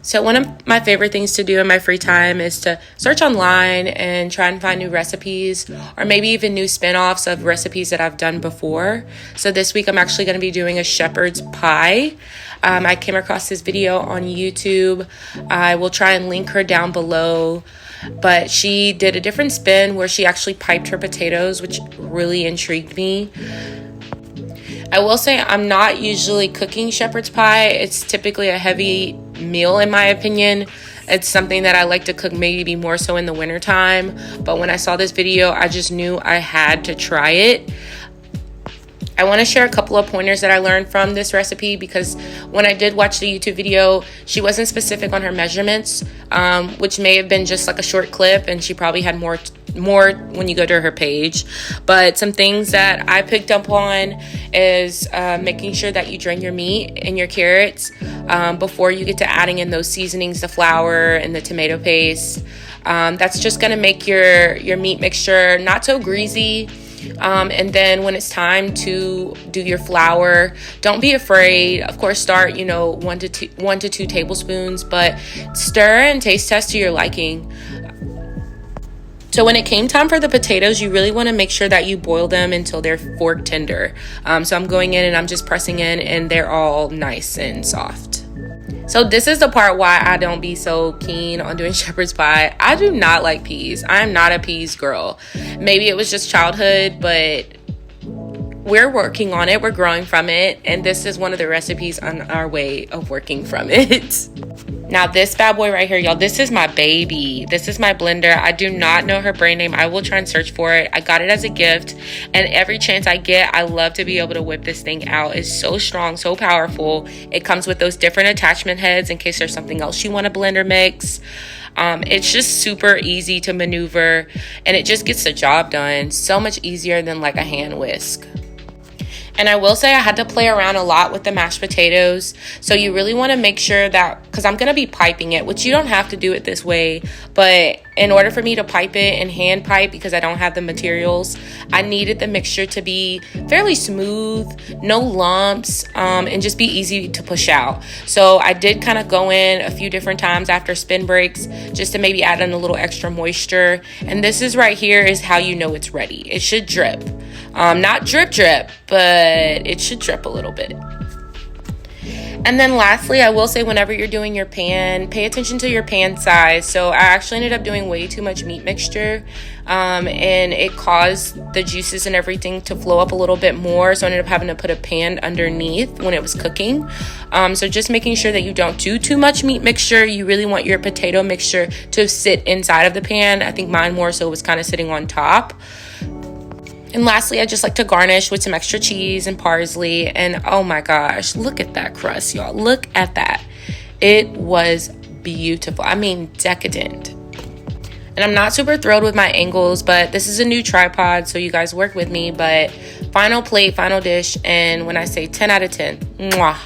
So one of my favorite things to do in my free time is to search online and try and find new recipes, or maybe even new spin-offs of recipes that I've done before. So this week I'm actually going to be doing a shepherd's pie. I came across this video on YouTube. I will try and link her down below. But she did a different spin where she actually piped her potatoes, which really intrigued me. I will say I'm not usually cooking shepherd's pie. It's typically a heavy meal in my opinion. It's something that I like to cook maybe more so in the wintertime. But when I saw this video, I just knew I had to try it. I want to share a couple of pointers that I learned from this recipe, because when I did watch the YouTube video, she wasn't specific on her measurements, which may have been just like a short clip, and she probably had more when you go to her page. But some things that I picked up on is making sure that you drain your meat and your carrots before you get to adding in those seasonings, the flour and the tomato paste. That's just going to make your meat mixture not so greasy. And then when it's time to do your flour, don't be afraid. Of course, start, 1 to 2 tablespoons, but stir and taste test to your liking. So when it came time for the potatoes, you really want to make sure that you boil them until they're fork tender. So I'm going in and I'm just pressing in, and they're all nice and soft. So this is the part why I don't be so keen on doing shepherd's pie. I do not like peas. I'm not a peas girl. Maybe it was just childhood, but we're working on it. We're growing from it. And this is one of the recipes on our way of working from it. Now this bad boy right here, y'all, this is my baby. This is my blender. I do not know her brand name. I will try and search for it. I got it as a gift, and every chance I get, I love to be able to whip this thing out. It's so strong, so powerful. It comes with those different attachment heads in case there's something else you want to blend or mix. It's just super easy to maneuver, and it just gets the job done so much easier than like a hand whisk. And I will say I had to play around a lot with the mashed potatoes. So you really want to make sure that, because I'm going to be piping it, which you don't have to do it this way. But in order for me to pipe it and hand pipe, because I don't have the materials, I needed the mixture to be fairly smooth, no lumps, and just be easy to push out. So I did kind of go in a few different times after spin breaks just to maybe add in a little extra moisture. And this is right here is how you know it's ready. It should drip. Not drip, but it should drip a little bit. And then lastly, I will say whenever you're doing your pan, pay attention to your pan size. So I actually ended up doing way too much meat mixture, and it caused the juices and everything to flow up a little bit more. So I ended up having to put a pan underneath when it was cooking. So just making sure that you don't do too much meat mixture. You really want your potato mixture to sit inside of the pan. I think mine more so was kind of sitting on top. And lastly, I just like to garnish with some extra cheese and parsley. And oh my gosh, look at that crust, y'all. Look at that. It was beautiful. I mean, decadent. And I'm not super thrilled with my angles, but this is a new tripod, so you guys work with me. But final plate, final dish, and when I say 10 out of 10, mwah.